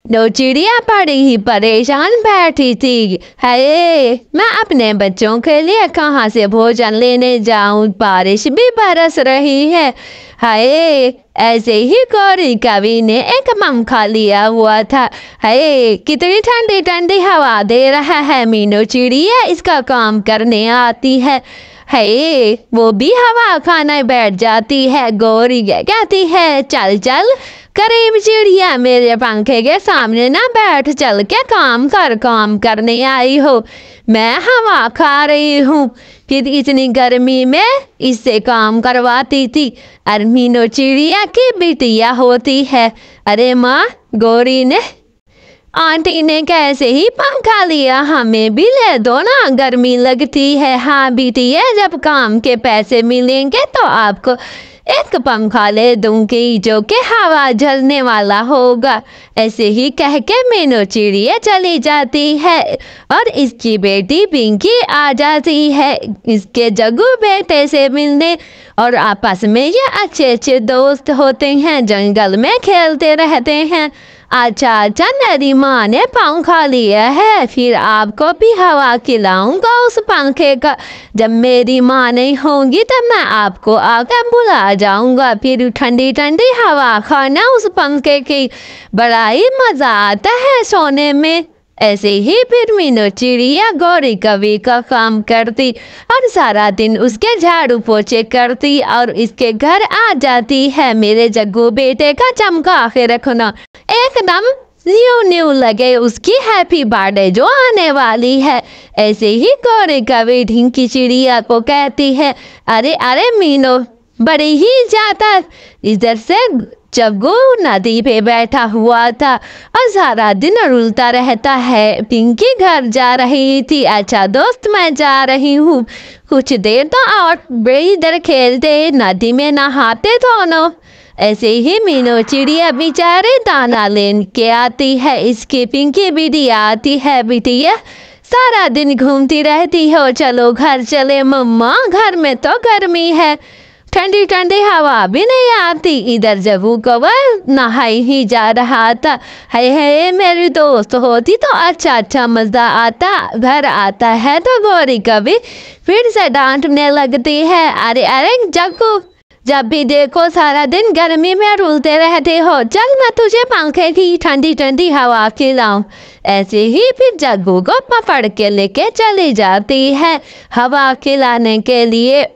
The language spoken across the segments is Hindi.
दो चिड़िया बड़ी ही परेशान बैठी थी। हाय, मैं अपने बच्चों के लिए कहाँ से भोजन लेने जाऊं, बारिश भी बरस रही है। हाय, ऐसे ही गौरी कवि ने एक पंखा लिया हुआ था। हाय, कितनी ठंडी ठंडी हवा दे रहा है। मीनू चिड़िया इसका काम करने आती है। है वो भी हवा खाने बैठ जाती है। गौरी कहती है, चल चल करीब चिड़िया, मेरे पंखे के सामने ना बैठ, चल के काम करने आई हो। मैं हवा खा रही हूँ। फिर इतनी गर्मी में इससे काम करवाती थी। और मीनू चिड़िया की बिटिया होती है। अरे माँ, गौरी ने आंटी ने कैसे ही पंखा लिया, हमें भी ले दो ना, गर्मी लगती है। हाँ बिटिया, जब काम के पैसे मिलेंगे तो आपको एक पंखा ले दूंगी जो कि हवा झलने वाला होगा। ऐसे ही कह के मीनू चिड़िया चली जाती है और इसकी बेटी पिंकी आ जाती है इसके जग्गू बेटे से मिलने। और आपस में ये अच्छे अच्छे दोस्त होते हैं, जंगल में खेलते रहते हैं। अच्छा, मेरी माँ ने पंखा लिया है, फिर आपको भी हवा खिलाऊंगा उस पंखे का। जब मेरी माँ नहीं होंगी तब मैं आपको आकर बुला जाऊंगा, फिर ठंडी ठंडी हवा खाना उस पंखे की। बड़ा ही मज़ा आता है सोने में। ऐसे ही फिर मीनू चिड़िया गौरी कवि का काम करती और सारा दिन उसके झाड़ू पोछे करती और इसके घर आ जाती है। मेरे जग्गू बेटे का चमका के रखना, एकदम न्यू न्यू लगे उसकी हैप्पी बर्थडे जो आने वाली है। ऐसे ही गौरी कवि ढिंकी चिड़िया को कहती है, अरे अरे मीनू, बड़ी ही ज्यादा। इधर से जग्गू नदी पे बैठा हुआ था और सारा दिन रुलता रहता है। पिंकी घर जा रही थी। अच्छा दोस्त, मैं जा रही हूँ, कुछ देर तो और इधर खेलते, नदी में नहाते दोनों। ऐसे ही मीनू चिड़िया बेचारे दाना लेके आती है। इसकी पिंकी भी आती है, बिटिया सारा दिन घूमती रहती हो, चलो घर चले। मम्मा, घर में तो गर्मी है, ठंडी ठंडी हवा भी नहीं आती। इधर जग्गू कौवा नहाई ही जा रहा था। है मेरी दोस्त होती तो अच्छा मजा आता। घर आता है तो गौरी कवि फिर से डांटने लगती है, अरे अरे जग्गू, जब भी देखो सारा दिन गर्मी में रुलते रहते हो, चल मैं तुझे पंखे की ठंडी ठंडी हवा खिलाऊं। ऐसे ही फिर जग्गू को पकड़ के लेके चली जाती है हवा खिलाने के लिए।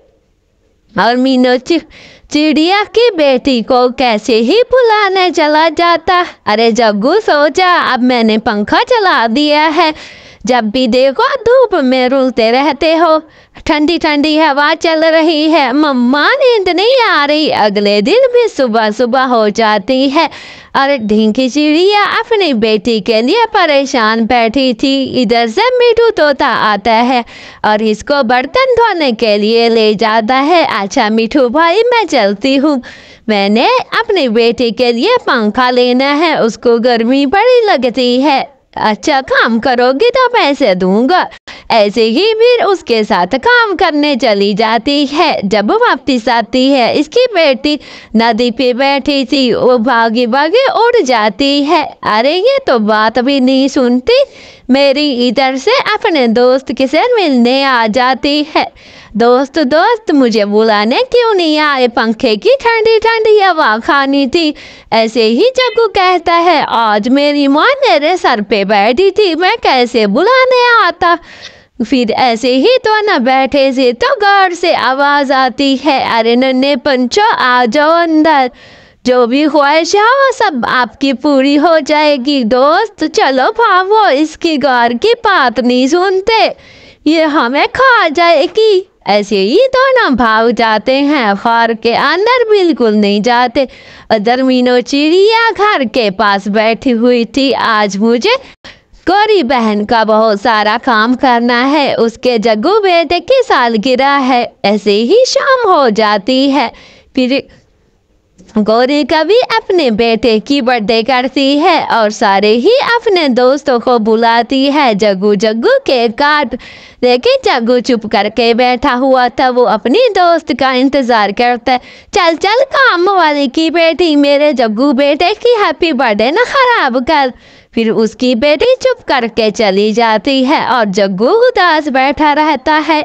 और मीनू चिड़िया की बेटी को कैसे ही बुलाने चला जाता। अरे जग्गू, सोचा अब मैंने पंखा चला दिया है, जब भी देखो धूप में रुलते रहते हो, ठंडी ठंडी हवा चल रही है, मम्मा नींद नहीं आ रही। अगले दिन भी सुबह सुबह हो जाती है और ढिंकी चिड़िया अपनी बेटी के लिए परेशान बैठी थी। इधर से मिठू तोता आता है और इसको बर्तन धोने के लिए ले जाता है। अच्छा मिठू भाई, मैं चलती हूँ, मैंने अपनी बेटी के लिए पंखा लेना है, उसको गर्मी बड़ी लगती है। अच्छा, काम करोगी तो पैसे दूंगा। ऐसे ही फिर उसके साथ काम करने चली जाती है। जब वापस आती है, इसकी बेटी नदी पे बैठी थी, वो भागी भागी उड़ जाती है। अरे ये तो बात भी नहीं सुनती मेरी। इधर से अपने दोस्त के साथ मिलने आ जाती है। दोस्त मुझे बुलाने क्यों नहीं आए, पंखे की ठंडी ठंडी हवा खानी थी। ऐसे ही जग्गू कहता है, आज मेरी माँ मेरे सर पे बैठी थी, मैं कैसे बुलाने आता। फिर ऐसे ही तो न बैठे से तो घर से आवाज आती है, अरे नन्हे पंचो आ जाओ अंदर, जो भी ख्वाहिश है वो सब आपकी पूरी हो जाएगी। दोस्त चलो भागो, इसकी घर की बात नहीं सुनते, ये हमें खा जाएगी। ऐसे ही दोनों भाग जाते हैं, घर के अंदर बिल्कुल नहीं जाते। उधर मीनू चिड़िया घर के पास बैठी हुई थी। आज मुझे गौरी बहन का बहुत सारा काम करना है, उसके जग्गू बेटे की सालगिरह है। ऐसे ही शाम हो जाती है। फिर गौरी कभी अपने बेटे की बर्थडे करती है और सारे ही अपने दोस्तों को बुलाती है। जग्गू जग्गू केक काट, लेकिन जग्गू चुप करके बैठा हुआ था। वो अपनी दोस्त का इंतजार करता है। चल चल काम वाली की बेटी, मेरे जग्गू बेटे की हैप्पी बर्थडे ना खराब कर। फिर उसकी बेटी चुप करके चली जाती है और जग्गू उदास बैठा रहता है।